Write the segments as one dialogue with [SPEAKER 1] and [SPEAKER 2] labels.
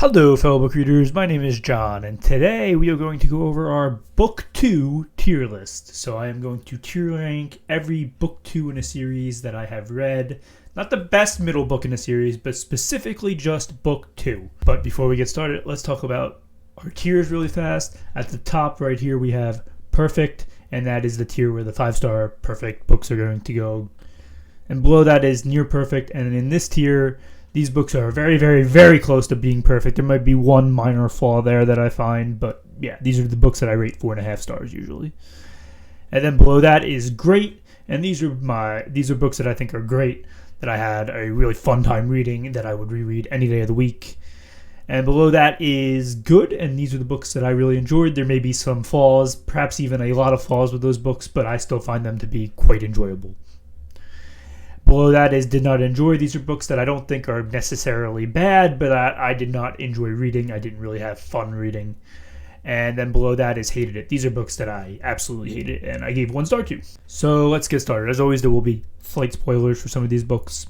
[SPEAKER 1] Hello, fellow book readers. My name is John, and today we are going to go over our Book 2 tier list. So I am going to tier rank every Book 2 in a series that I have read. Not the best middle book in a series, but specifically just Book 2. But before we get started, let's talk about our tiers really fast. At the top right here, we have Perfect, and that is the tier where the 5-star perfect books are going to go. And below that is Near Perfect, and in this tier, these books are very, very, very close to being perfect. There might be one minor flaw there that I find, but yeah, these are the books that I rate 4.5 stars usually. And then below that is Great, and these are books that I think are great, that I had a really fun time reading, that I would reread any day of the week. And below that is Good, and these are the books that I really enjoyed. There may be some flaws, perhaps even a lot of flaws with those books, but I still find them to be quite enjoyable. Below that is Did Not Enjoy. These are books that I don't think are necessarily bad, but I did not enjoy reading. I didn't really have fun reading. And then below that is Hated It. These are books that I absolutely hated and I gave 1 star to. So let's get started. As always, there will be slight spoilers for some of these books.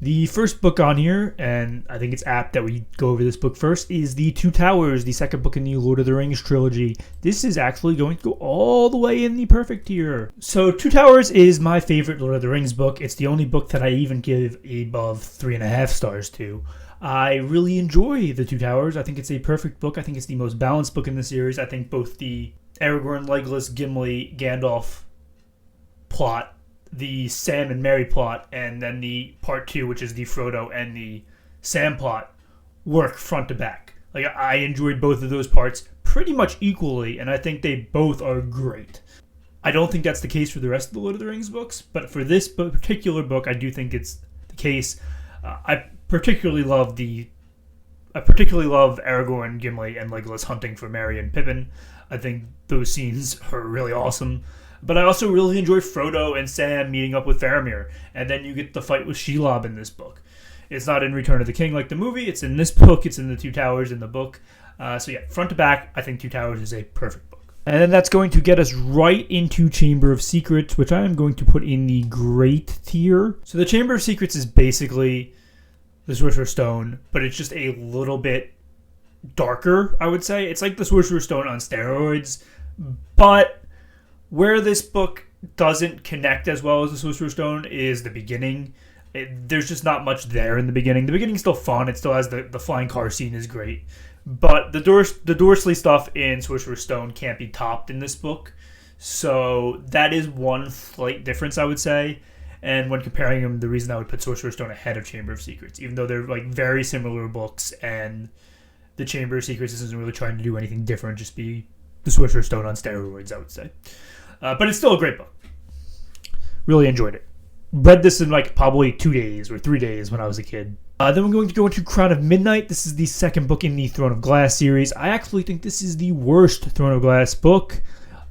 [SPEAKER 1] The first book on here, and I think it's apt that we go over this book first, is The Two Towers, the second book in the Lord of the Rings trilogy. This is actually going to go all the way in the perfect tier. So Two Towers is my favorite Lord of the Rings book. It's the only book that I even give above 3.5 stars to. I really enjoy The Two Towers. I think it's a perfect book. I think it's the most balanced book in the series. I think both the Aragorn, Legolas, Gimli, Gandalf plot, the Sam and Merry plot, and then the part 2, which is the Frodo and the Sam plot, work front to back. Like, I enjoyed both of those parts pretty much equally, and I think they both are great. I don't think that's the case for the rest of the Lord of the Rings books, but for this particular book, I do think it's the case. I particularly love Aragorn, Gimli, and Legolas hunting for Merry and Pippin. I think those scenes are really awesome. But I also really enjoy Frodo and Sam meeting up with Faramir. And then you get the fight with Shelob in this book. It's not in Return of the King like the movie. It's in this book. It's in The Two Towers in the book. So yeah, front to back, I think Two Towers is a perfect book. And then that's going to get us right into Chamber of Secrets, which I am going to put in the great tier. So the Chamber of Secrets is basically the Sorcerer's Stone, but it's just a little bit darker, I would say. It's like the Sorcerer's Stone on steroids, but where this book doesn't connect as well as the Sorcerer's Stone is the beginning. There's just not much there in the beginning. The beginning's still fun. It still has the flying car scene is great. But the Dursley stuff in Sorcerer's Stone can't be topped in this book. So that is one slight difference, I would say. And when comparing them, the reason I would put Sorcerer's Stone ahead of Chamber of Secrets, even though they're like very similar books, and the Chamber of Secrets isn't really trying to do anything different, just be the Sorcerer's Stone on steroids, I would say. But it's still a great book. Really enjoyed it. Read this in like probably 2 days or 3 days when I was a kid. Then we're going to go into Crown of Midnight. This is the second book in the Throne of Glass series. I actually think this is the worst Throne of Glass book,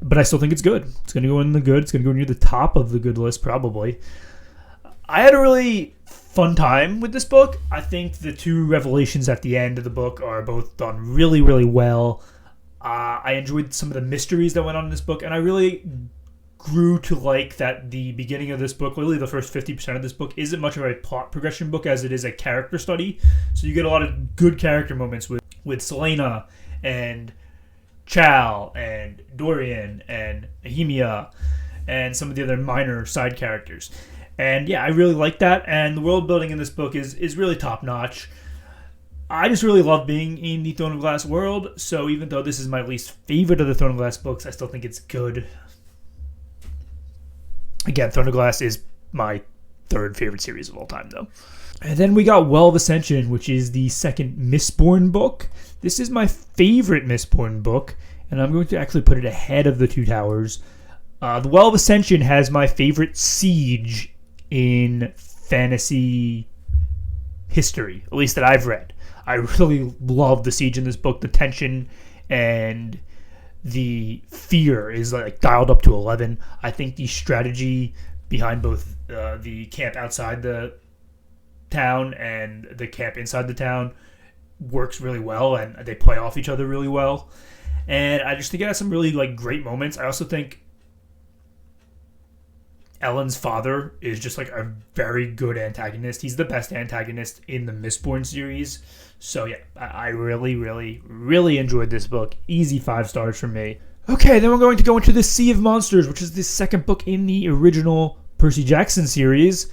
[SPEAKER 1] but I still think it's good. It's going to go in the good. It's going to go near the top of the good list probably. I had a really fun time with this book. I think the 2 revelations at the end of the book are both done really, really well. I enjoyed some of the mysteries that went on in this book, and I really grew to like that the beginning of this book, really the first 50% of this book, isn't much of a plot progression book as it is a character study. So you get a lot of good character moments with Celaena and Chal and Dorian and Nehemia and some of the other minor side characters. And yeah, I really like that, and the world building in this book is really top notch. I just really love being in the Throne of Glass world, so even though this is my least favorite of the Throne of Glass books, I still think it's good. Again, Throne of Glass is my 3rd favorite series of all time, though. And then we got Well of Ascension, which is the second Mistborn book. This is my favorite Mistborn book, and I'm going to actually put it ahead of The Two Towers. The Well of Ascension has my favorite siege in fantasy history, at least that I've read. I really love the siege in this book. The tension and the fear is like dialed up to 11. I think the strategy behind both the camp outside the town and the camp inside the town works really well, and they play off each other really well. And I just think it has some really like great moments. I also think Ellen's father is just like a very good antagonist. He's the best antagonist in the Mistborn series. So yeah, I really, really, really enjoyed this book. Easy 5 stars from me. Okay, then we're going to go into The Sea of Monsters, which is the second book in the original Percy Jackson series.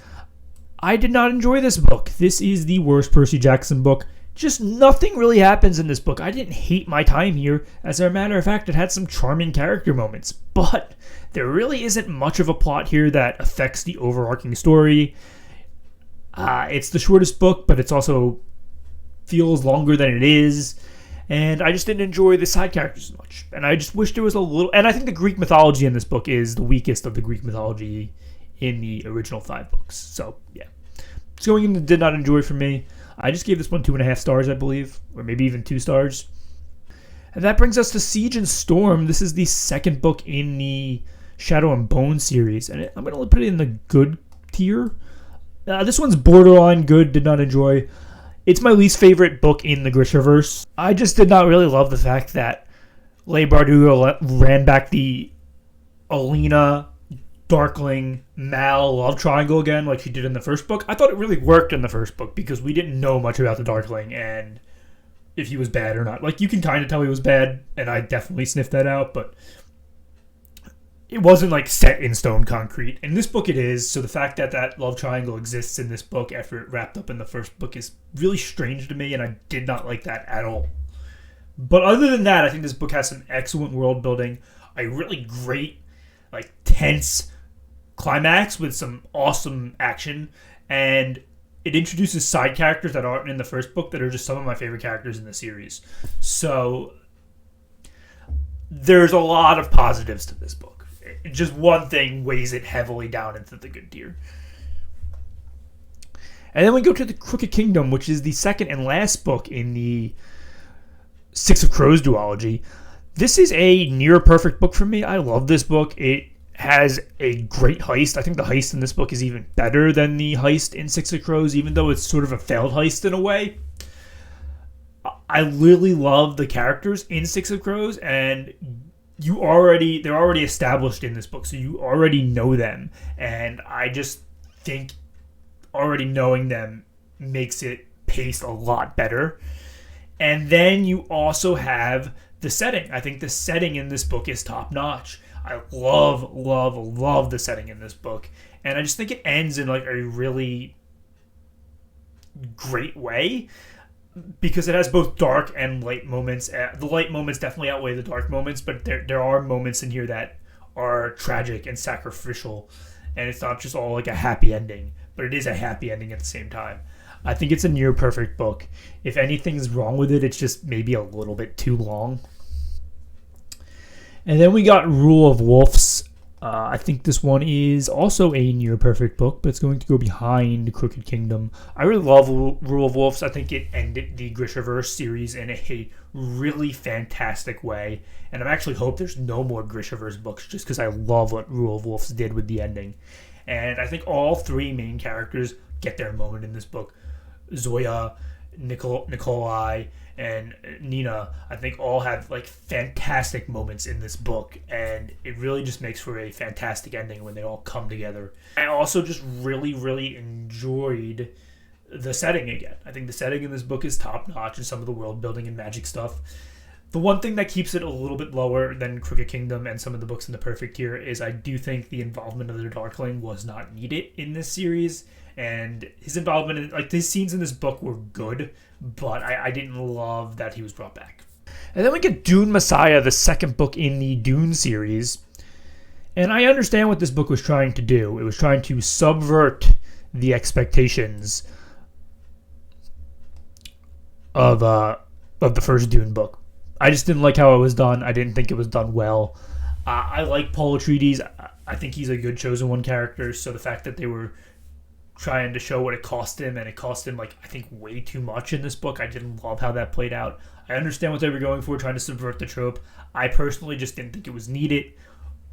[SPEAKER 1] I did not enjoy this book. This is the worst Percy Jackson book. Just nothing really happens in this book. I didn't hate my time here. As a matter of fact, it had some charming character moments. But there really isn't much of a plot here that affects the overarching story. It's the shortest book, but it's also feels longer than it is. And I just didn't enjoy the side characters as much. And I just wish there was a little... And I think the Greek mythology in this book is the weakest of the Greek mythology in the original 5 books. So, yeah. It's going into did not enjoy for me. I just gave this one 2.5 stars, I believe. Or maybe even 2 stars. And that brings us to Siege and Storm. This is the second book in the Shadow and Bone series. And I'm going to put it in the good tier. This one's borderline good, did not enjoy. It's my least favorite book in the Grishaverse. I just did not really love the fact that Leigh Bardugo ran back the Alina, Darkling, Mal love triangle again like she did in the first book. I thought it really worked in the first book because we didn't know much about the Darkling and if he was bad or not. Like, you can kind of tell he was bad, and I definitely sniffed that out, but it wasn't like set in stone concrete. In this book it is, so the fact that that love triangle exists in this book after it wrapped up in the first book is really strange to me, and I did not like that at all. But other than that, I think this book has some excellent world building, a really great, like, tense climax with some awesome action, and it introduces side characters that aren't in the first book that are just some of my favorite characters in the series. So there's a lot of positives to this book. Just one thing weighs it heavily down into the good tier. And then we go to the Crooked Kingdom, which is the second and last book in the Six of Crows duology. This is a near perfect book for me. I love this book. It has a great heist. I think the heist in this book is even better than the heist in Six of Crows, even though it's sort of a failed heist in a way. I really love the characters in Six of Crows, and they're already established in this book, so you already know them, and I just think already knowing them makes it paced a lot better. And then you also have the setting. I think the setting in this book is top notch. I love, love, love the setting in this book, and I just think it ends in like a really great way, because it has both dark and light moments. The light moments definitely outweigh the dark moments, but there are moments in here that are tragic and sacrificial, and it's not just all like a happy ending, but it is a happy ending at the same time. I think it's a near perfect book. If anything's wrong with it, it's just maybe a little bit too long. And then we got Rule of Wolves. I think this one is also a near perfect book, but it's going to go behind Crooked Kingdom. I really love Rule of Wolves. I think it ended the Grishaverse series in a really fantastic way. And I actually hope there's no more Grishaverse books just because I love what Rule of Wolves did with the ending. And I think all 3 main characters get their moment in this book. Zoya, Nikolai, and Nina, I think all have like fantastic moments in this book, and it really just makes for a fantastic ending when they all come together. I also just really, really enjoyed the setting again. I think the setting in this book is top notch, and some of the world building and magic stuff. The one thing that keeps it a little bit lower than Crooked Kingdom and some of the books in the perfect tier is I do think the involvement of the Darkling was not needed in this series, and his involvement in, like, his scenes in this book were good, but I didn't love that he was brought back. And then we get Dune Messiah, the second book in the Dune series. And I understand what this book was trying to do. It was trying to subvert the expectations of the first Dune book. I just didn't like how it was done. I didn't think it was done well. I like Paul Atreides. I think he's a good Chosen One character, so the fact that they were trying to show what it cost him, and it cost him, like, I think way too much in this book. I didn't love how that played out. I understand what they were going for, trying to subvert the trope. I personally just didn't think it was needed,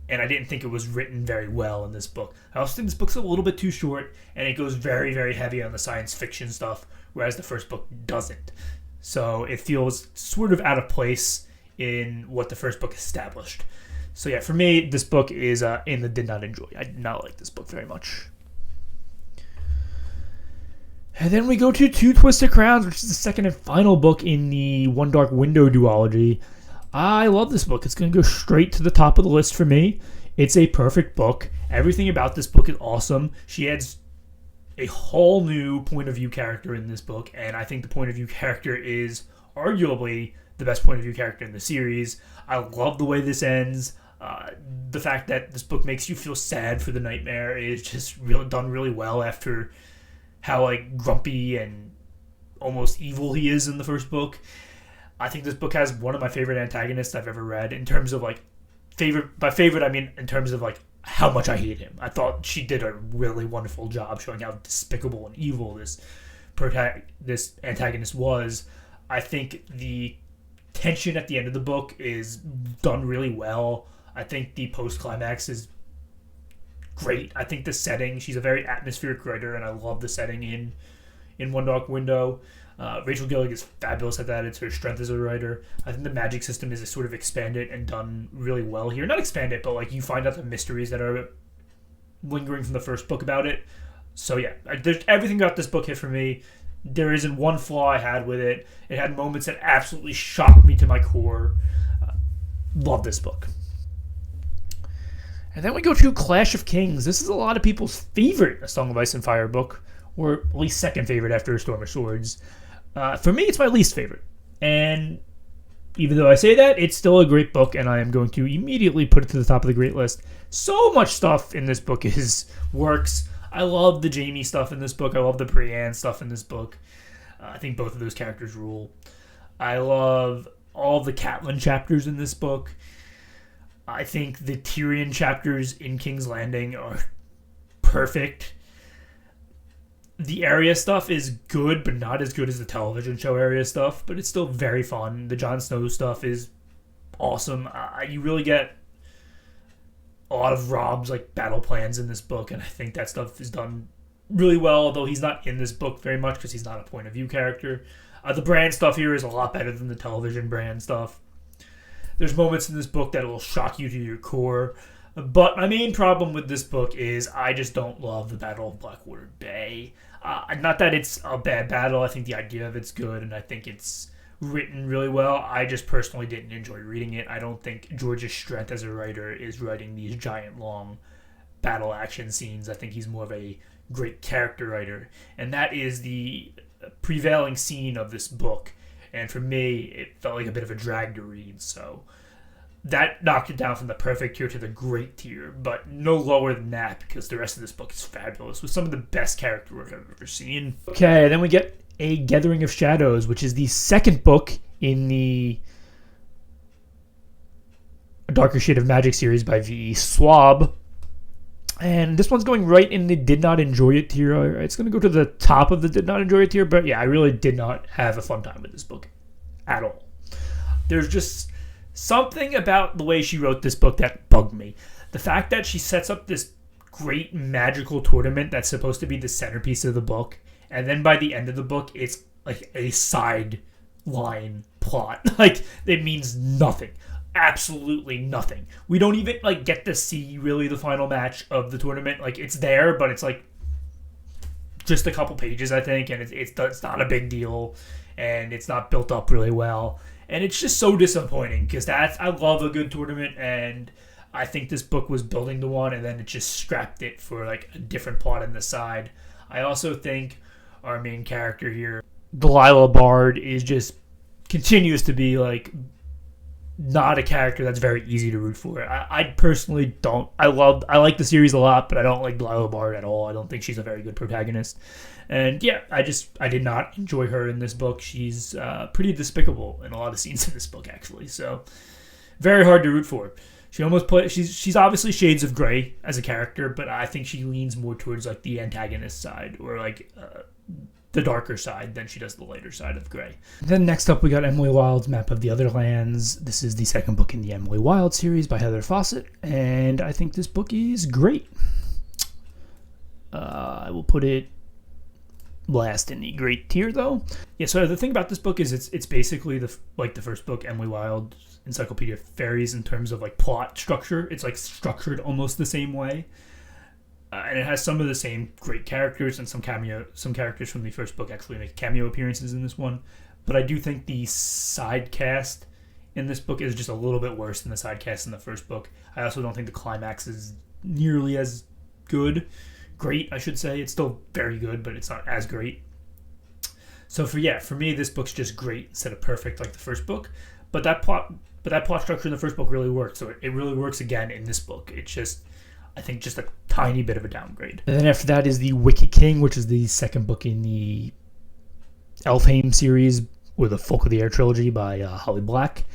[SPEAKER 1] and I didn't think it was written very well in this book. I also think this book's a little bit too short, and it goes very, very heavy on the science fiction stuff, whereas the first book doesn't. So it feels sort of out of place in what the first book established. So yeah, for me, this book is in the did not enjoy. I did not like this book very much. And then we go to Two Twisted Crowns, which is the second and final book in the One Dark Window duology. I love this book. It's going to go straight to the top of the list for me. It's a perfect book. Everything about this book is awesome. She adds a whole new point of view character in this book, and I think the point of view character is arguably the best point of view character in the series. I love the way this ends. The fact that this book makes you feel sad for the Nightmare is just done really well after how like grumpy and almost evil he is in the first book. I think this book has one of my favorite antagonists I've ever read in terms of like by favorite I mean in terms of like how much I hate him. I thought she did a really wonderful job showing how despicable and evil this antagonist was. I think the tension at the end of the book is done really well. I think the post-climax is great. I think the setting, she's a very atmospheric writer, and I love the setting in One Dark Window. Rachel Gillig is fabulous at that. It's her strength as a writer. I think the magic system is sort of expanded and done really well here. Not expanded, but like you find out the mysteries that are lingering from the first book about it. So yeah, everything about this book hit for me. There isn't one flaw I had with it. It had moments that absolutely shocked me to my core. Love this book. And then we go to Clash of Kings. This is a lot of people's favorite A Song of Ice and Fire book, or at least second favorite after A Storm of Swords. For me, it's my least favorite. And even though I say that, it's still a great book, and I am going to immediately put it to the top of the great list. So much stuff in this book works. I love the Jamie stuff in this book. I love the Brienne stuff in this book. I think both of those characters rule. I love all the Catelyn chapters in this book. I think the Tyrion chapters in King's Landing are perfect. The Arya stuff is good, but not as good as the television show Arya stuff, but it's still very fun. The Jon Snow stuff is awesome. You really get a lot of Robb's like battle plans in this book, and I think that stuff is done really well, although he's not in this book very much because he's not a point of view character. The Bran stuff here is a lot better than the television Bran stuff. There's moments in this book that will shock you to your core. But my main problem with this book is I just don't love the Battle of Blackwater Bay. Not that it's a bad battle. I think the idea of it's good, and I think it's written really well. I just personally didn't enjoy reading it. I don't think George's strength as a writer is writing these giant, long battle action scenes. I think he's more of a great character writer. And that is the prevailing scene of this book. And for me, it felt like a bit of a drag to read, so that knocked it down from the perfect tier to the great tier, but no lower than that because the rest of this book is fabulous with some of the best character work I've ever seen. Okay, then we get A Gathering of Shadows, which is the second book in the Darker Shade of Magic series by V.E. Schwab. And this one's going right in the did not enjoy it tier. It's going to go to the top of the did not enjoy it tier, but yeah, I really did not have a fun time with this book at all. There's just something about the way she wrote this book that bugged me. The fact that she sets up this great magical tournament that's supposed to be the centerpiece of the book, and then by the end of the book, it's like a side line plot. Like, it means nothing. Absolutely nothing. We don't even like get to see really the final match of the tournament. Like, it's there, but it's like just a couple pages, I think, and it's not a big deal, and it's not built up really well, and it's just so disappointing because I love a good tournament, and I think this book was building to one, and then it just scrapped it for like a different plot on the side. I also think our main character here, Delilah Bard, continues to be like not a character that's very easy to root for. I personally don't. I like the series a lot, but I don't like Delilah Bard at all. I don't think she's a very good protagonist. And yeah, I did not enjoy her in this book. She's pretty despicable in a lot of scenes in this book, actually. So very hard to root for. She's obviously shades of Grey as a character, but I think she leans more towards like the antagonist side or like the darker side than she does the lighter side of Grey. Then next up we got Emily Wilde's Map of the Other Lands. This is the second book in the Emily Wilde series by Heather Fawcett, and I think this book is great. I will put it last in the great tier, though. Yeah, so the thing about this book is it's basically the first book, Emily Wilde's Encyclopedia of Fairies, in terms of like plot structure. It's like structured almost the same way, and it has some of the same great characters, and some characters from the first book actually make cameo appearances in this one. But I do think the side cast in this book is just a little bit worse than the side cast in the first book. I also don't think the climax is nearly as great, I should say. It's still very good, but it's not as great. So for me, this book's just great instead of perfect like the first book. But that plot structure in the first book really works. So it really works again in this book. It's just, I think, just a tiny bit of a downgrade. And then after that is the Wicked King, which is the second book in the Elfhame series, or the Folk of the Air trilogy by Holly Black.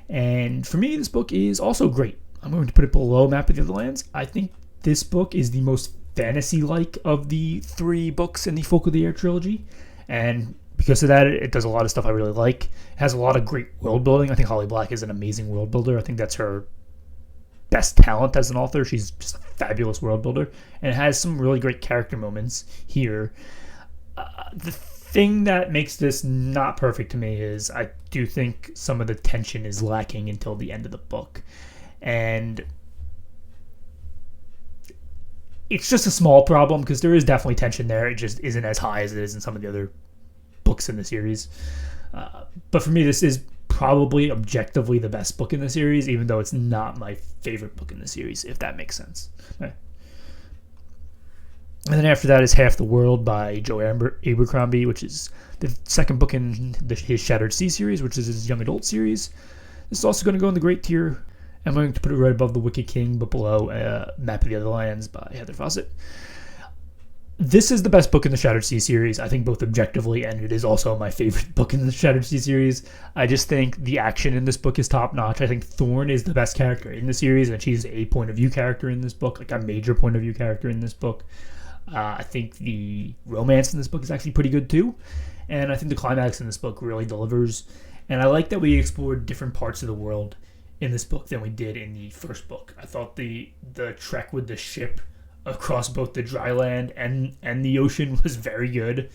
[SPEAKER 1] And for me, this book is also great. I'm going to put it below Map of the Other Lands. I think this book is the most fantasy-like of the 3 books in the Folk of the Air trilogy. And because of that, it does a lot of stuff I really like. It has a lot of great world building. I think Holly Black is an amazing world builder. I think that's her best talent as an author. She's just a fabulous world builder. And it has some really great character moments here. The thing that makes this not perfect to me is I do think some of the tension is lacking until the end of the book. And it's just a small problem because there is definitely tension there. It just isn't as high as it is in some of the other books in the series. But for me, this is probably objectively the best book in the series, even though it's not my favorite book in the series, if that makes sense. Okay. And then after that is Half the World by Joe Abercrombie, which is the second book in his Shattered Sea series, which is his young adult series. This is also going to go in the great tier. I'm going to put it right above The Wicked King, but below Map of the Other Lands by Heather Fawcett. This is the best book in the Shattered Sea series, I think, both objectively, and it is also my favorite book in the Shattered Sea series. I just think the action in this book is top-notch. I think Thorn is the best character in the series, and she's a point-of-view character in this book, like a major point-of-view character in this book. I think the romance in this book is actually pretty good, too. And I think the climax in this book really delivers. And I like that we explored different parts of the world in this book than we did in the first book. I thought the trek with the ship across both the dry land and the ocean was very good.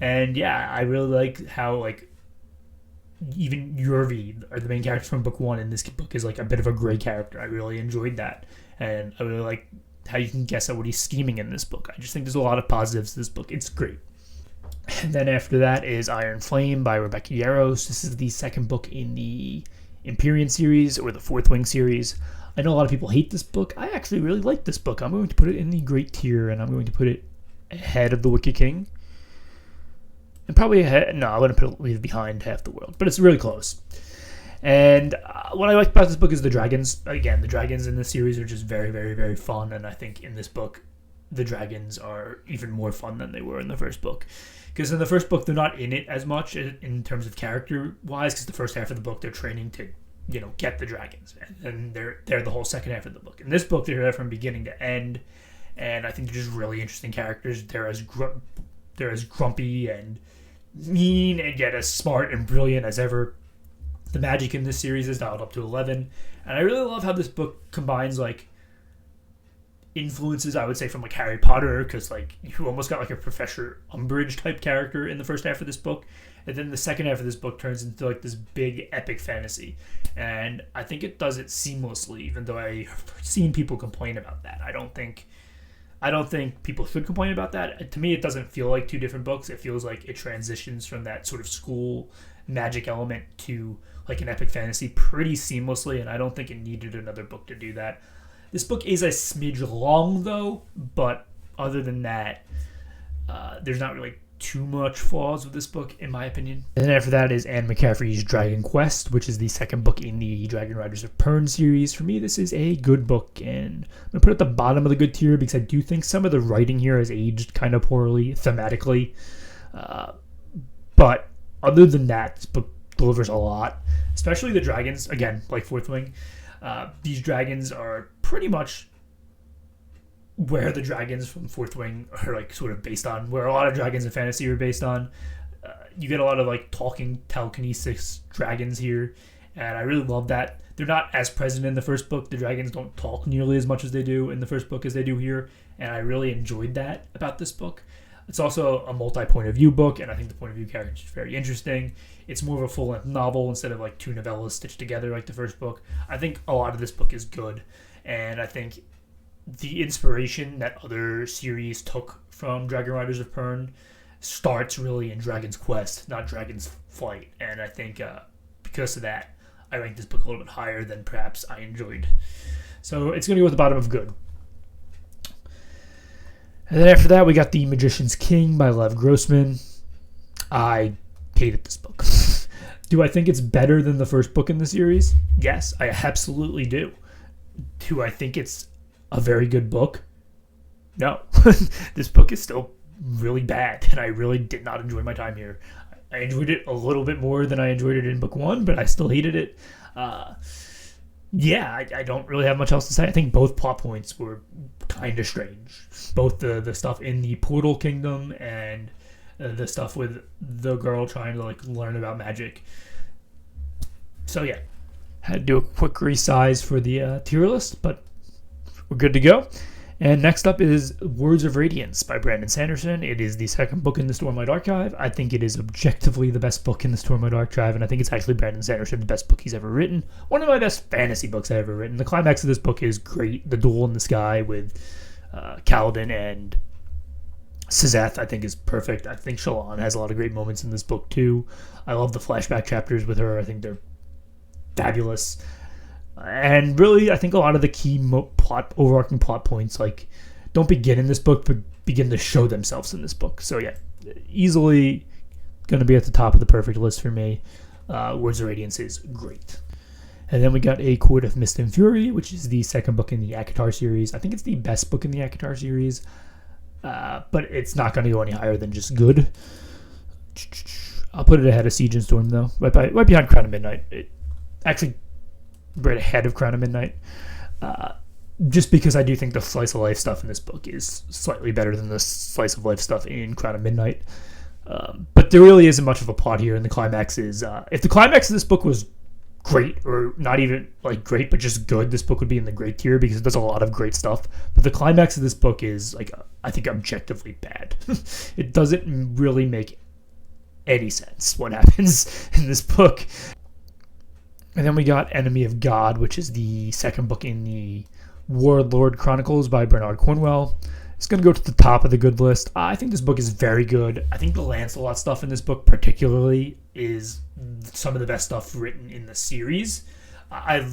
[SPEAKER 1] And yeah, I really like how like even Yurvi, or the main character from book 1 in this book, is like a bit of a gray character. I really enjoyed that. And I really like how you can guess at what he's scheming in this book. I just think there's a lot of positives to this book. It's great. And then after that is Iron Flame by Rebecca Yarros. This is the second book in the Empyrean series, or the Fourth Wing series. I know a lot of people hate this book. I actually really like this book. I'm going to put it in the great tier, and I'm going to put it ahead of The Wicked King. And probably ahead, no, I'm going to leave it behind Half the World, but it's really close. And what I like about this book is the dragons. Again, the dragons in this series are just very, very, very fun, and I think in this book, the dragons are even more fun than they were in the first book. Because in the first book, they're not in it as much in terms of character-wise, because the first half of the book, they're training to, get the dragons. And they're the whole second half of the book. In this book, they're there from beginning to end, and I think they're just really interesting characters. They're as grumpy and mean, and yet as smart and brilliant as ever. The magic in this series is dialed up to 11, and I really love how this book combines, like, influences, I would say, from like Harry Potter, because like you almost got like a Professor Umbridge type character in the first half of this book, and then the second half of this book turns into like this big epic fantasy, and I think it does it seamlessly, even though I've seen people complain about that. I don't think people should complain about that. To me, it doesn't feel like two different books. It feels like it transitions from that sort of school magic element to like an epic fantasy pretty seamlessly, and I don't think it needed another book to do that. This book is a smidge long, though, but other than that, there's not really too much flaws with this book, in my opinion. And then after that is Anne McCaffrey's Dragon Quest, which is the second book in the Dragon Riders of Pern series. For me, this is a good book, and I'm going to put it at the bottom of the good tier because I do think some of the writing here has aged kind of poorly thematically. But other than that, this book delivers a lot, especially the dragons. Again, like Fourth Wing, these dragons are pretty much where the dragons from Fourth Wing are like sort of based on, where a lot of dragons in fantasy are based on. You get a lot of like talking telekinesis dragons here, and I really love that. They're not as present in the first book. The dragons don't talk nearly as much as they do in the first book as they do here, and I really enjoyed that about this book. It's also a multi-point of view book, and I think the point of view character is very interesting. It's more of a full-length novel instead of like two novellas stitched together like the first book. I think a lot of this book is good, and I think the inspiration that other series took from Dragon Riders of Pern starts really in Dragon's Quest, not Dragon's Flight, and I think because of that, I rank this book a little bit higher than perhaps I enjoyed. So it's going to go at the bottom of good. And then after that, we got The Magician's King by Lev Grossman. I hated this book. Do I think it's better than the first book in the series? Yes, I absolutely do. Do I think it's a very good book? No. This book is still really bad, and I really did not enjoy my time here. I enjoyed it a little bit more than I enjoyed it in book one, but I still hated it. I don't really have much else to say. I think both plot points were kind of strange. Both the stuff in the Portal Kingdom and the stuff with the girl trying to like learn about magic. So yeah, had to do a quick resize for the tier list, but we're good to go. And next up is Words of Radiance by Brandon Sanderson. It is the second book in the Stormlight Archive. I think it is objectively the best book in the Stormlight Archive, and I think it's actually Brandon Sanderson, the best book he's ever written. One of my best fantasy books I've ever written. The climax of this book is great. The duel in the sky with Kaladin and Sazeth, I think, is perfect. I think Shallan has a lot of great moments in this book, too. I love the flashback chapters with her. I think they're fabulous. And really, I think a lot of the key overarching plot points, like, don't begin in this book, but begin to show themselves in this book. So yeah, easily going to be at the top of the perfect list for me. Words of Radiance is great. And then we got A Court of Mist and Fury, which is the second book in the ACOTAR series. I think it's the best book in the ACOTAR series, but it's not going to go any higher than just good. I'll put it ahead of Siege and Storm, though, right behind Crown of Midnight. Actually, right ahead of Crown of Midnight, just because I do think the slice of life stuff in this book is slightly better than the slice of life stuff in Crown of Midnight. But there really isn't much of a plot here, and the climax is, if the climax of this book was great, or not even like great, but just good, this book would be in the great tier because it does a lot of great stuff. But the climax of this book is, like, I think objectively bad. It doesn't really make any sense what happens in this book. And then we got Enemy of God, which is the second book in the Warlord Chronicles by Bernard Cornwell. It's going to go to the top of the good list. I think this book is very good. I think the Lancelot stuff in this book particularly is some of the best stuff written in the series. I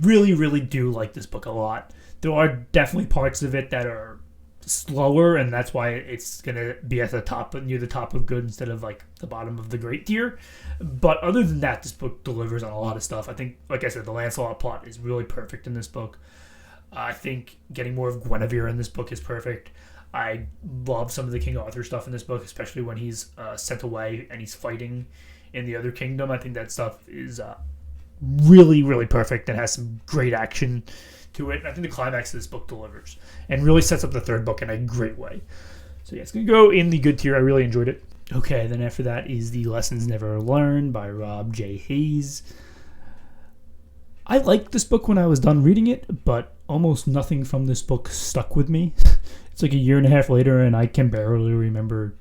[SPEAKER 1] really, really do like this book a lot. There are definitely parts of it that are slower, and that's why it's going to be at the top, near the top of good instead of like the bottom of the great tier. But other than that, this book delivers on a lot of stuff. I think, like I said, the Lancelot plot is really perfect in this book. I think getting more of Guinevere in this book is perfect. I love some of the King Arthur stuff in this book, especially when he's sent away and he's fighting in the other kingdom. I think that stuff is really, really perfect and has some great action to it. And I think the climax of this book delivers and really sets up the third book in a great way. So yeah, it's going to go in the good tier. I really enjoyed it. Okay, then after that is The Lessons Never Learned by Rob J. Hayes. I liked this book when I was done reading it, but almost nothing from this book stuck with me. It's like a year and a half later, and I can barely remember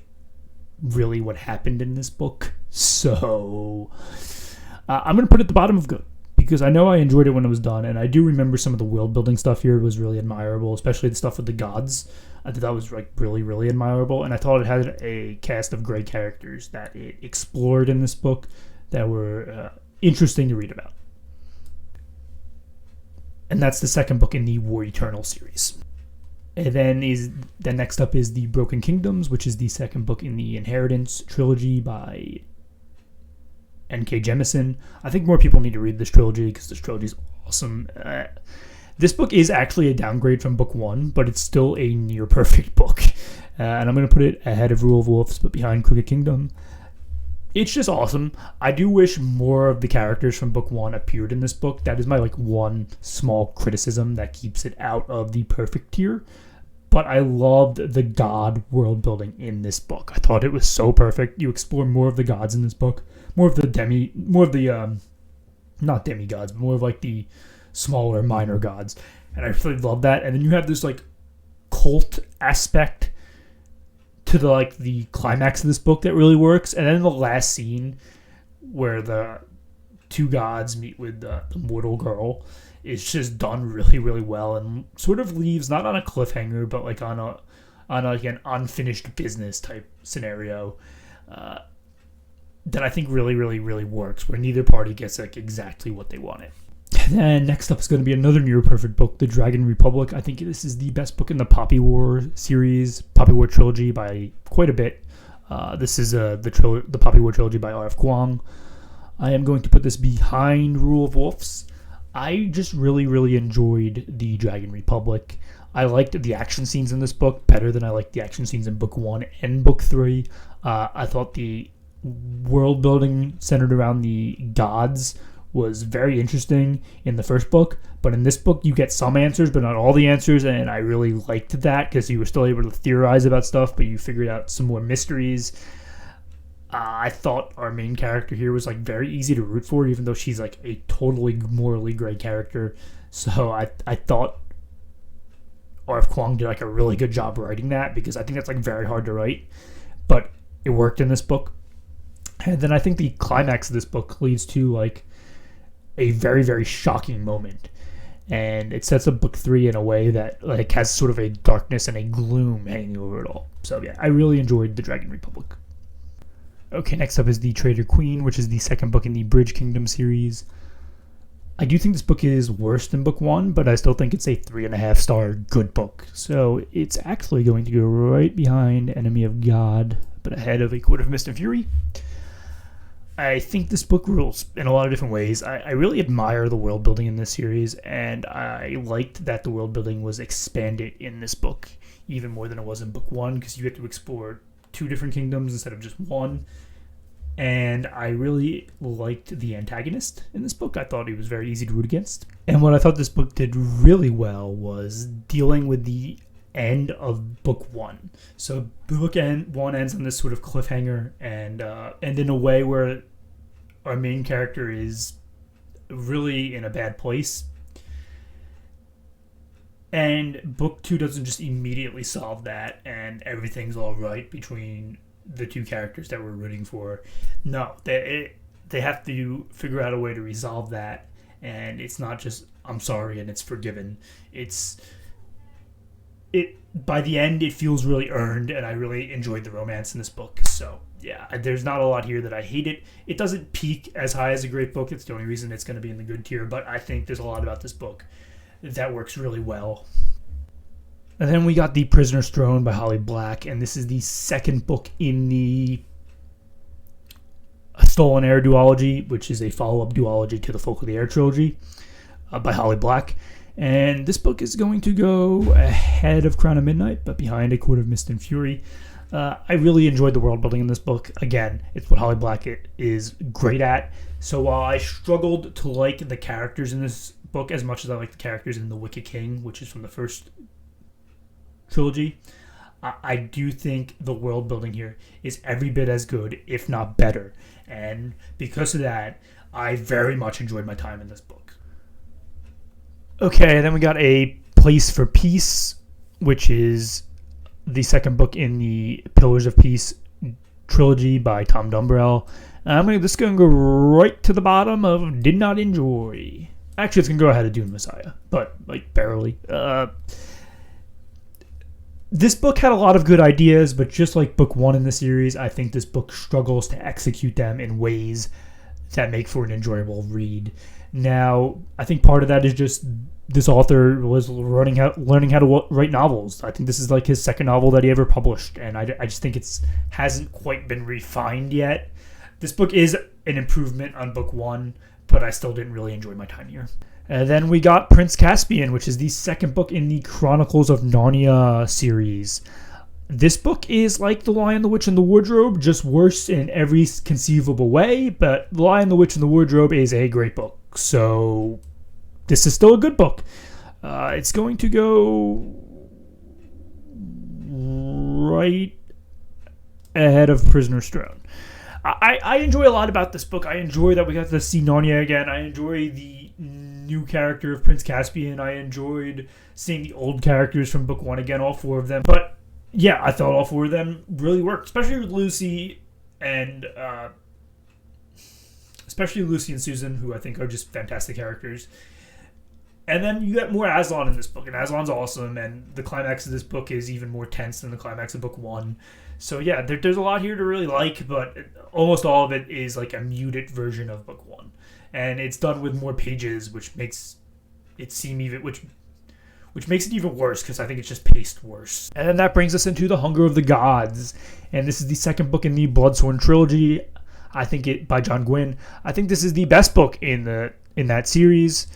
[SPEAKER 1] really what happened in this book. So I'm going to put it at the bottom of good, because I know I enjoyed it when it was done, and I do remember some of the world-building stuff here was really admirable, especially the stuff with the gods. I thought that was like really, really admirable, and I thought it had a cast of great characters that it explored in this book that were interesting to read about. And that's the second book in the War Eternal series. And then next up is The Broken Kingdoms, which is the second book in the Inheritance trilogy by N.K. Jemisin. I think more people need to read this trilogy because this trilogy is awesome. This book is actually a downgrade from book one, but it's still a near perfect book. And I'm going to put it ahead of Rule of Wolves, but behind Crooked Kingdom. It's just awesome. I do wish more of the characters from book one appeared in this book. That is my one small criticism that keeps it out of the perfect tier. But I loved the god world building in this book. I thought it was so perfect. You explore more of the gods in this book, more of the not demigods, but more of like the smaller minor gods, and I really love that. And then you have this like cult aspect to the climax of this book that really works. And then the last scene where the two gods meet with the mortal girl is just done really, really well, and sort of leaves not on a cliffhanger, but like on like an unfinished business type scenario that I think really, really, really works, where neither party gets like exactly what they wanted. And next up is going to be another near perfect book, The Dragon Republic. I think this is the best book in the Poppy War series, Poppy War trilogy by quite a bit. This is the Poppy War trilogy by R.F. Kuang. I am going to put this behind Rule of Wolves. I just really, really enjoyed The Dragon Republic. I liked the action scenes in this book better than I liked the action scenes in Book 1 and Book 3. I thought the world building centered around the gods was very interesting in the first book, but in this book you get some answers but not all the answers, and I really liked that because you were still able to theorize about stuff, but you figured out some more mysteries. I thought our main character here was like very easy to root for, even though she's like a totally morally gray character. So I thought R.F. Kuang did like a really good job writing that, because I think that's like very hard to write, but it worked in this book. And then I think the climax of this book leads to like a very, very shocking moment, and it sets up Book 3 in a way that like has sort of a darkness and a gloom hanging over it all. So yeah, I really enjoyed The Dragon Republic. Okay, next up is The Traitor Queen, which is the second book in the Bridge Kingdom series. I do think this book is worse than Book 1, but I still think it's a 3.5-star good book. So it's actually going to go right behind Enemy of God, but ahead of A Court of Mist and Fury. I think this book rules in a lot of different ways. I really admire the world building in this series, and I liked that the world building was expanded in this book even more than it was in Book 1, because you get to explore 2 different kingdoms instead of just one. And I really liked the antagonist in this book. I thought he was very easy to root against. And what I thought this book did really well was dealing with the end of Book 1. So Book 1 ends on this sort of cliffhanger, and in a way where our main character is really in a bad place. And Book 2 doesn't just immediately solve that and everything's all right between the two characters that we're rooting for. No, they have to figure out a way to resolve that, and it's not just I'm sorry and it's forgiven. By the end, it feels really earned, and I really enjoyed the romance in this book. So yeah, there's not a lot here that I hate it. It doesn't peak as high as a great book. It's the only reason it's going to be in the good tier, but I think there's a lot about this book that works really well. And then we got The Prisoner's Throne by Holly Black, and this is the second book in the Stolen Air duology, which is a follow-up duology to the Folk of the Air trilogy by Holly Black. And this book is going to go ahead of Crown of Midnight, but behind A Court of Mist and Fury. I really enjoyed the world building in this book. Again, it's what Holly Black is great at. So while I struggled to like the characters in this book as much as I like the characters in The Wicked King, which is from the first trilogy, I do think the world building here is every bit as good, if not better. And because of that, I very much enjoyed my time in this book. Okay, then we got A Place for Peace, which is the second book in the Pillars of Peace trilogy by Tom Dumbrell. This is going to go right to the bottom of did not enjoy. Actually, it's going to go ahead of Dune Messiah, but like barely. This book had a lot of good ideas, but just like Book 1 in the series, I think this book struggles to execute them in ways that make for an enjoyable read. Now, I think part of that is just this author was learning how to write novels. I think this is like his second novel that he ever published, and I just think it hasn't quite been refined yet. This book is an improvement on Book 1, but I still didn't really enjoy my time here. And then we got Prince Caspian, which is the second book in the Chronicles of Narnia series. This book is like The Lion, the Witch, and the Wardrobe, just worse in every conceivable way, but The Lion, the Witch, and the Wardrobe is a great book. So this is still a good book. It's going to go right ahead of Prisoner's Throne. I enjoy a lot about this book. I enjoy that we got to see Narnia again. I enjoy the new character of Prince Caspian. I enjoyed seeing the old characters from Book 1 again, all 4 of them. But yeah, I thought all four of them really worked, especially with Lucy and Susan, who I think are just fantastic characters. And then you get more Aslan in this book, and Aslan's awesome, and the climax of this book is even more tense than the climax of book one. So yeah, there's a lot here to really like, but almost all of it is like a muted version of book one, and it's done with more pages, which makes it seem even which makes it even worse because I think it's just paced worse. And then that brings us into The Hunger of the Gods, and this is the second book in the Bloodsworn trilogy. I think it by John Gwynne. I think this is the best book in that series,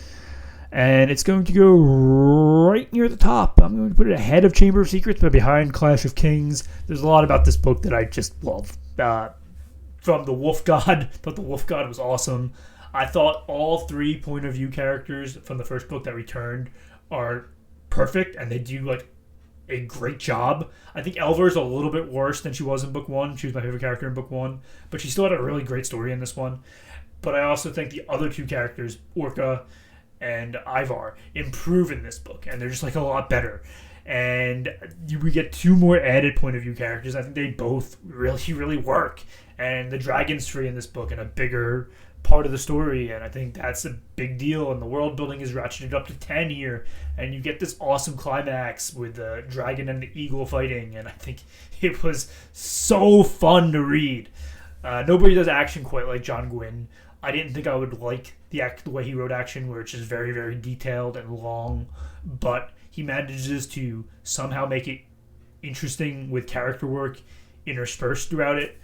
[SPEAKER 1] and it's going to go right near the top. I'm going to put it ahead of Chamber of Secrets, but behind Clash of Kings. There's a lot about this book that I just love. From the Wolf God, thought the Wolf God was awesome. I thought all three point of view characters from the first book that returned are perfect, and they do like a great job. I think Elver's a little bit worse than she was in book one. She was my favorite character in book one, but she still had a really great story in this one. But I also think the other two characters, Orca and Ivar, improve in this book, and they're just like a lot better. And we get two more added point of view characters. I think they both really work. And the dragon's free in this book and a bigger part of the story, and I think that's a big deal. And the world building is ratcheted up to 10 here, and you get this awesome climax with the dragon and the eagle fighting, and I think it was so fun to read. Nobody does action quite like John Gwynne. I didn't think I would like the way he wrote action, where it's just very detailed and long, but he manages to somehow make it interesting with character work interspersed throughout it.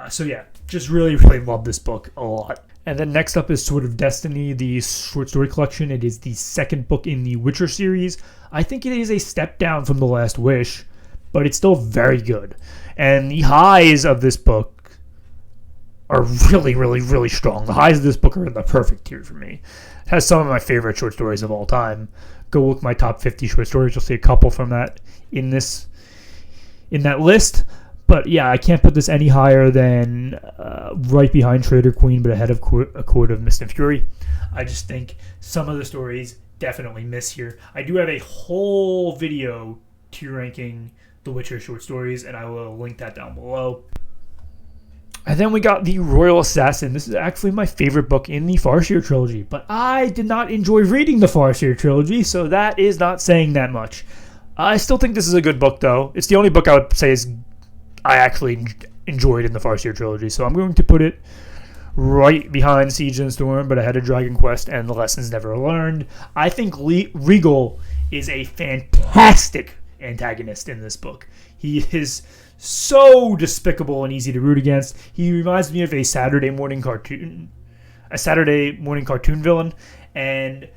[SPEAKER 1] So yeah, just really love this book a lot. And then next up is Sword of Destiny, the short story collection. It is the second book in the Witcher series. I think it is a step down from The Last Wish, but it's still very good. And the highs of this book are really strong. The highs of this book are in the perfect tier for me. It has some of my favorite short stories of all time. Go look at my top 50 short stories. You'll see a couple from that in that list. But yeah, I can't put this any higher than right behind Traitor Queen, but ahead of A Court of Mist and Fury. I just think some of the stories definitely miss here. I do have a whole video tier ranking the Witcher short stories, and I will link that down below. And then we got The Royal Assassin. This is actually my favorite book in the Farseer trilogy, but I did not enjoy reading the Farseer trilogy, so that is not saying that much. I still think this is a good book, though. It's the only book I would say I actually enjoyed in the Farseer trilogy, so I'm going to put it right behind Siege and Storm, but ahead of Dragon Quest and The Lessons Never Learned. I think Regal is a fantastic antagonist in this book. He is so despicable and easy to root against. He reminds me of a Saturday morning cartoon villain, and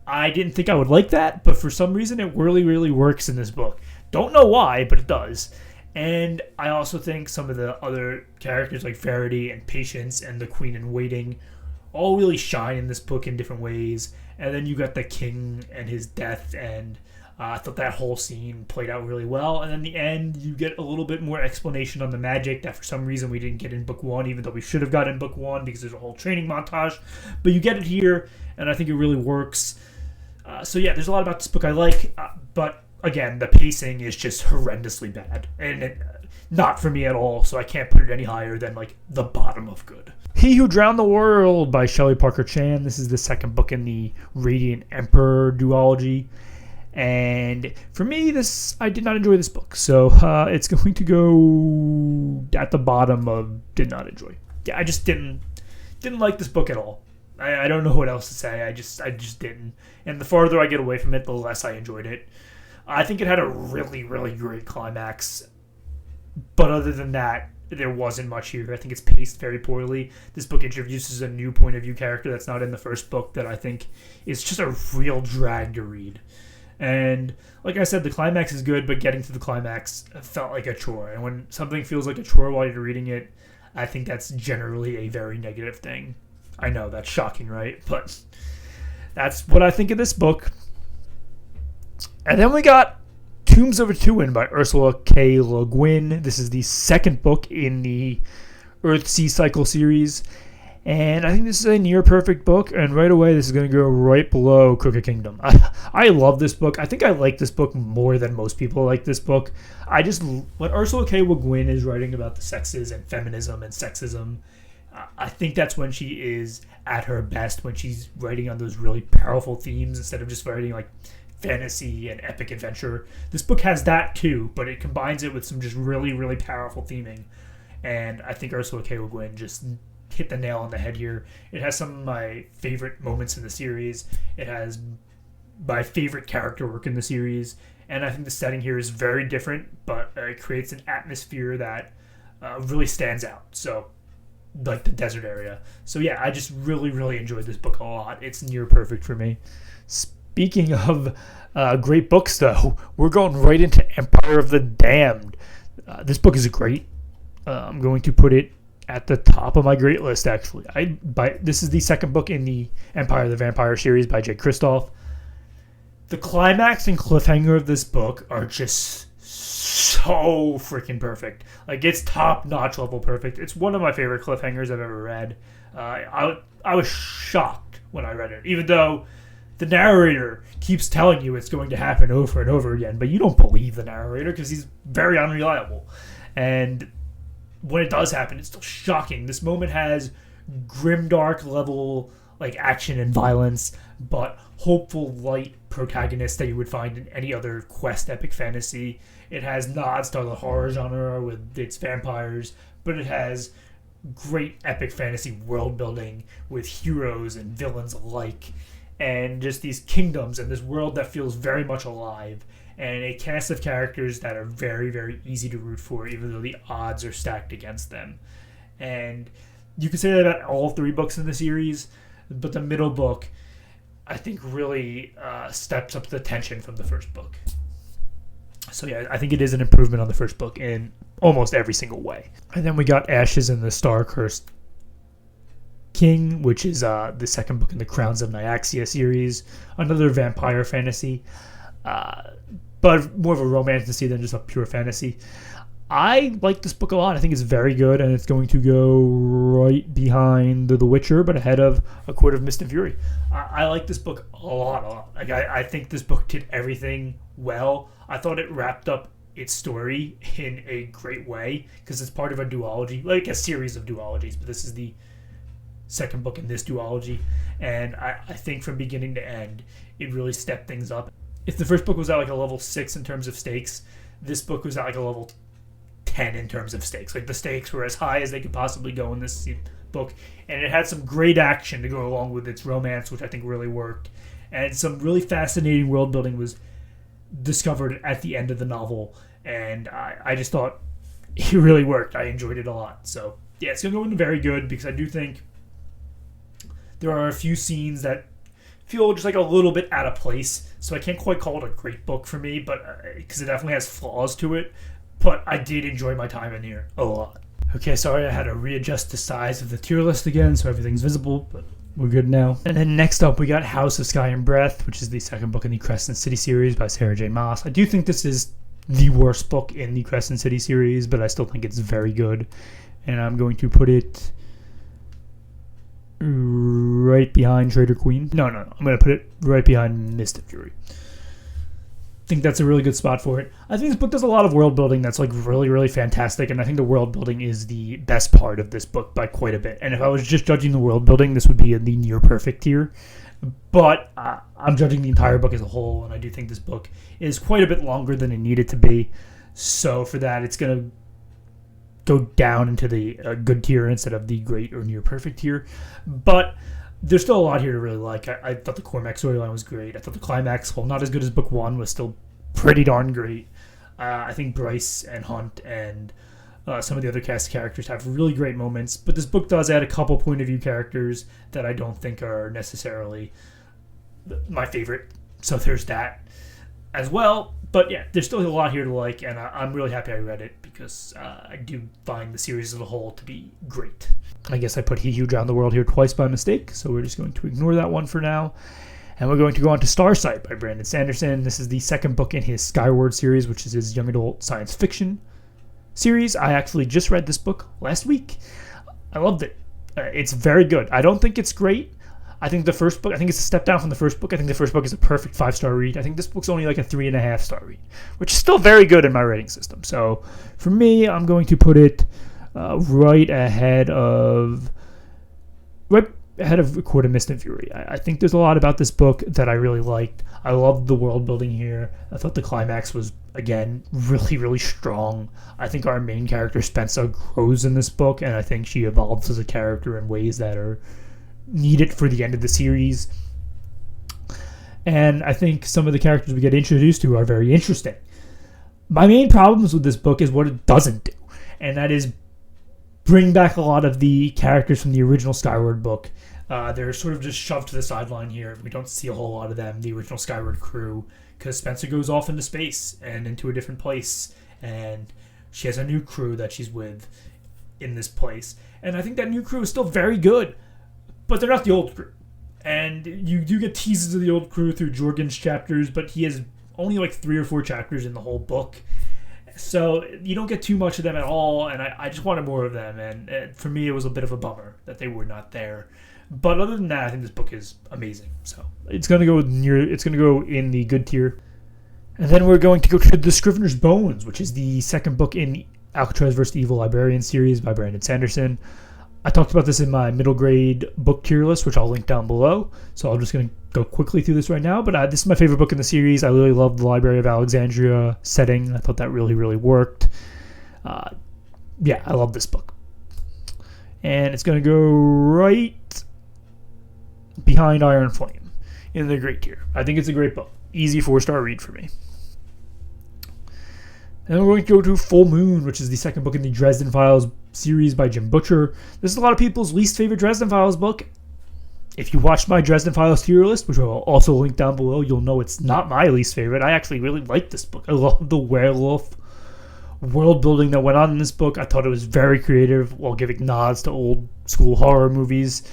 [SPEAKER 1] I didn't think I would like that, but for some reason it really works in this book. Don't know why, but it does. And I also think some of the other characters like Verity and Patience and the Queen in Waiting all really shine in this book in different ways. And then you got the king and his death, and I thought that whole scene played out really well. And in the end, you get a little bit more explanation on the magic that for some reason we didn't get in book one, even though we should have got in book one because there's a whole training montage. But you get it here, and I think it really works. So yeah, there's a lot about this book I like, but again, the pacing is just horrendously bad, and not for me at all, so I can't put it any higher than like the bottom of good. He Who Drowned the World by Shelley Parker Chan. This is the second book in the Radiant Emperor duology, and for me, I did not enjoy this book, so it's going to go at the bottom of did not enjoy. Yeah, I just didn't like this book at all. I don't know what else to say. I just didn't, and the farther I get away from it, the less I enjoyed it. I think it had a really great climax, but other than that, there wasn't much here. I think it's paced very poorly. This book introduces a new point of view character that's not in the first book that I think is just a real drag to read. And like I said, the climax is good, but getting to the climax felt like a chore. And when something feels like a chore while you're reading it, I think that's generally a very negative thing. I know, that's shocking, right? But that's what I think of this book. And then we got Tombs of Atuin by Ursula K. Le Guin. This is the second book in the Earth Sea Cycle series. And I think this is a near perfect book, and right away this is going to go right below Crooked Kingdom. I love this book. I think I like this book more than most people like this book. When Ursula K. Le Guin is writing about the sexes and feminism and sexism, I think that's when she is at her best, when she's writing on those really powerful themes instead of just writing like fantasy and epic adventure. This book has that too, but it combines it with some just really, really powerful theming. And I think Ursula K. Le Guin just hit the nail on the head here. It has some of my favorite moments in the series. It has my favorite character work in the series. And I think the setting here is very different, but it creates an atmosphere that really stands out. So, like the desert area. So yeah, I just really, really enjoyed this book a lot. It's near perfect for me. Speaking of great books, though, we're going right into Empire of the Damned. This book is great. I'm going to put it at the top of my great list, actually. This is the second book in the Empire of the Vampire series by Jay Kristoff. The climax and cliffhanger of this book are just so freaking perfect. Like, it's top-notch level perfect. It's one of my favorite cliffhangers I've ever read. I was shocked when I read it, even though the narrator keeps telling you it's going to happen over and over again, but you don't believe the narrator because he's very unreliable. And when it does happen, it's still shocking. This moment has grimdark level like action and violence, but hopeful light protagonists that you would find in any other quest epic fantasy. It has nods to the horror genre with its vampires, but it has great epic fantasy world building with heroes and villains alike, and just these kingdoms and this world that feels very much alive, and a cast of characters that are very, very easy to root for, even though the odds are stacked against them. And you can say that about all three books in the series, but the middle book, I think, really steps up the tension from the first book. So yeah, I think it is an improvement on the first book in almost every single way. And then we got Ashes in the Star-Cursed King, which is the second book in the Crowns of Nyaxia series, another vampire fantasy. But more of a romantasy than just a pure fantasy. I like this book a lot. I think it's very good, and it's going to go right behind The Witcher, but ahead of A Court of Mist and Fury. I like this book a lot. Like, I think this book did everything well. I thought it wrapped up its story in a great way, because it's part of a duology, like a series of duologies, but this is the second book in this duology, and I think from beginning to end, it really stepped things up. If the first book was at like a level 6 in terms of stakes, this book was at like a level 10 in terms of stakes. Like, the stakes were as high as they could possibly go in this book, and it had some great action to go along with its romance, which I think really worked, and some really fascinating world building was discovered at the end of the novel, and I just thought it really worked. I enjoyed it a lot. So yeah, it's going to go in very good, because I do think there are a few scenes that feel just like a little bit out of place, so I can't quite call it a great book for me, but because it definitely has flaws to it, but I did enjoy my time in here a lot. Okay, sorry, I had to readjust the size of the tier list again so everything's visible, but we're good now. And then next up, we got House of Sky and Breath, which is the second book in the Crescent City series by Sarah J. Maas. I do think this is the worst book in the Crescent City series, but I still think it's very good, and I'm going to put it right behind Traitor Queen. No, I'm going to put it right behind Mist and Fury. I think that's a really good spot for it. I think this book does a lot of world building that's like really, really fantastic, and I think the world building is the best part of this book by quite a bit. And if I was just judging the world building, this would be in the near perfect tier. But I'm judging the entire book as a whole, and I do think this book is quite a bit longer than it needed to be. So for that, it's going to go down into the good tier instead of the great or near perfect tier. But there's still a lot here to really like. I thought the Cormac storyline was great. I thought the climax, while not as good as book 1, was still pretty darn great. I think Bryce and Hunt and some of the other cast characters have really great moments, but this book does add a couple point of view characters that I don't think are necessarily my favorite. So there's that as well. But yeah, there's still a lot here to like, and I'm really happy I read it, because I do find the series as a whole to be great. I guess I put He Who Drowned the World here twice by mistake, so we're just going to ignore that one for now. And we're going to go on to Starsight by Brandon Sanderson. This is the second book in his Skyward series, which is his young adult science fiction series. I actually just read this book last week. I loved it. It's very good. I don't think it's great. I think the first book, I think it's a step down from the first book. I think the first book is a perfect 5-star read. I think this book's only like a 3.5-star read, which is still very good in my rating system. So for me, I'm going to put it right ahead of A Court of Mist and Fury. I think there's a lot about this book that I really liked. I loved the world building here. I thought the climax was, again, really, really strong. I think our main character, Spencer, grows in this book, and I think she evolves as a character in ways that are needed for the end of the series. And I think some of the characters we get introduced to are very interesting. My main problems with this book is what it doesn't do, and that is bring back a lot of the characters from the original Skyward book. They're sort of just shoved to the sideline here. We don't see a whole lot of them, the original Skyward crew, because Spencer goes off into space and into a different place, and she has a new crew that she's with in this place. And I think that new crew is still very good, but they're not the old crew. And you do get teases of the old crew through Jorgen's chapters, but he has only like 3 or 4 chapters in the whole book. So you don't get too much of them at all, and I just wanted more of them. And for me, it was a bit of a bummer that they were not there. But other than that, I think this book is amazing. So it's gonna go in the good tier. And then we're going to go to The Scrivener's Bones, which is the second book in the Alcatraz vs. the Evil Librarian series by Brandon Sanderson. I talked about this in my middle grade book tier list, which I'll link down below. So I'm just going to go quickly through this right now. But this is my favorite book in the series. I really love the Library of Alexandria setting. I thought that really, really worked. Yeah, I love this book. And it's going to go right behind Iron Flame in the great tier. I think it's a great book. Easy 4-star read for me. And then we're going to go to Full Moon, which is the second book in the Dresden Files series by Jim Butcher. This is a lot of people's least favorite Dresden Files book. If you watched my Dresden Files tier list, which I'll also link down below, you'll know it's not my least favorite. I actually really like this book. I love the werewolf world building that went on in this book. I thought it was very creative while giving nods to old school horror movies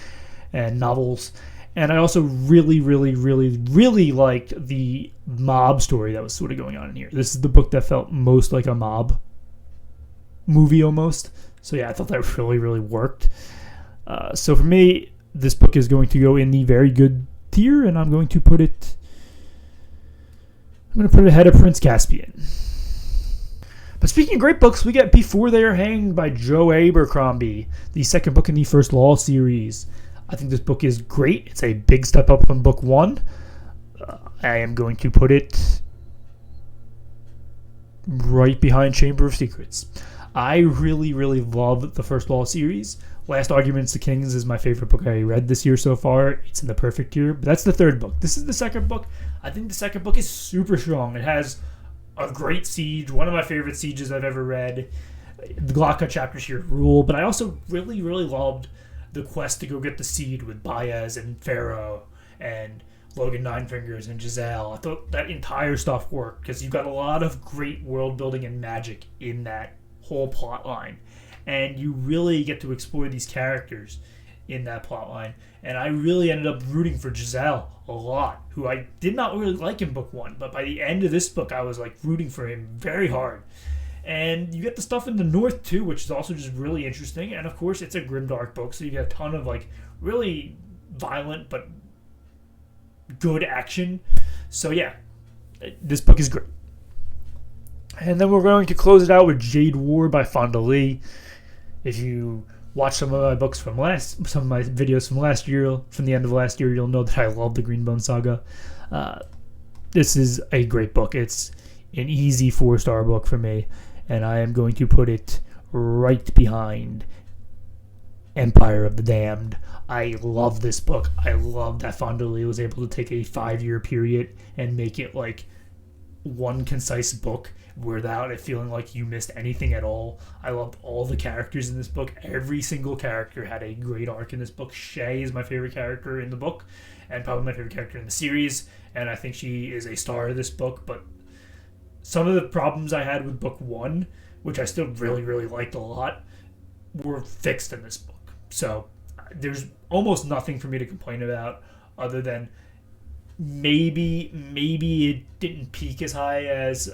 [SPEAKER 1] and novels. And I also really, really, really, really liked the mob story that was sort of going on in here. This is the book that felt most like a mob movie almost. So yeah, I thought that really, really worked. So for me, this book is going to go in the very good tier, and I'm going to put it ahead of Prince Caspian. But speaking of great books, we get Before They Are Hanged by Joe Abercrombie, the second book in the First Law series. I think this book is great. It's a big step up from book 1. I am going to put it right behind Chamber of Secrets. I really, really love the First Law series. Last Arguments to Kings is my favorite book I read this year so far. It's in the perfect tier, but that's the third book. This is the second book. I think the second book is super strong. It has a great siege, one of my favorite sieges I've ever read. The Glocka chapters here rule, but I also really, really loved the quest to go get the seed with Baez and Pharaoh and Logan Ninefingers and Giselle. I thought that entire stuff worked because you've got a lot of great world building and magic in that whole plot line, and you really get to explore these characters in that plot line. And I really ended up rooting for Giselle a lot, who I did not really like in book 1, but by the end of this book I was like rooting for him very hard. And you get the stuff in the north too, which is also just really interesting. And of course, it's a grimdark book, so you get a ton of like really violent but good action. So yeah, this book is great. And then we're going to close it out with Jade War by Fonda Lee. If you watch some of my videos from last year, from the end of last year, you'll know that I love the Greenbone Saga. This is a great book. It's an easy 4-star book for me. And I am going to put it right behind Empire of the Damned. I love this book. I love that Fonda Lee was able to take a 5-year period and make it like one concise book without it feeling like you missed anything at all. I loved all the characters in this book. Every single character had a great arc in this book. Shay is my favorite character in the book and probably my favorite character in the series. And I think she is a star of this book, but some of the problems I had with book 1, which I still really, really liked a lot, were fixed in this book. So there's almost nothing for me to complain about other than maybe it didn't peak as high as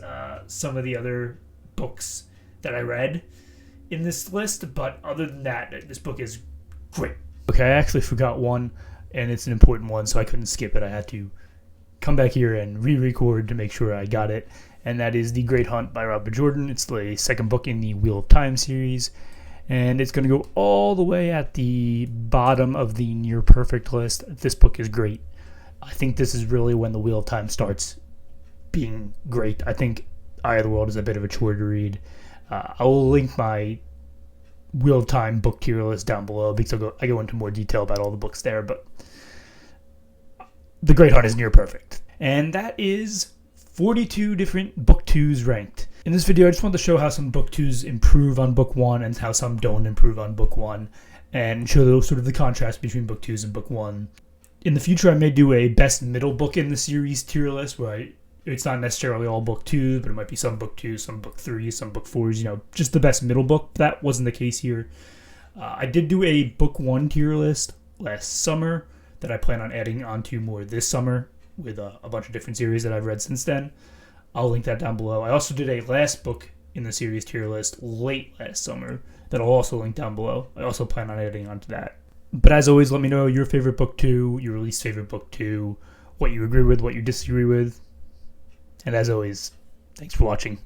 [SPEAKER 1] some of the other books that I read in this list. But other than that, this book is great. Okay, I actually forgot one, and it's an important one, so I couldn't skip it. I had to come back here and re-record to make sure I got it, and that is The Great Hunt by Robert Jordan. It's the second book in the Wheel of Time series, and it's going to go all the way at the bottom of the near perfect list. This book is great. I think this is really when the Wheel of Time starts being great. I think Eye of the World is a bit of a chore to read. I will link my Wheel of Time book tier list down below because I go into more detail about all the books there, but The Great Hunt is near perfect. And that is 42 different book 2s ranked. In this video, I just want to show how some book 2s improve on book 1 and how some don't improve on book 1, and show sort of the contrast between book 2s and book 1. In the future, I may do a best middle book in the series tier list where it's not necessarily all book 2s, but it might be some book 2s, some book 3s, some book 4s, just the best middle book. That wasn't the case here. I did do a book 1 tier list last summer that I plan on adding onto more this summer with a bunch of different series that I've read since then. I'll link that down below. I also did a last book in the series tier list late last summer that I'll also link down below. I also plan on adding onto that. But as always, let me know your favorite book 2, your least favorite book 2, what you agree with, what you disagree with. And as always, thanks for watching.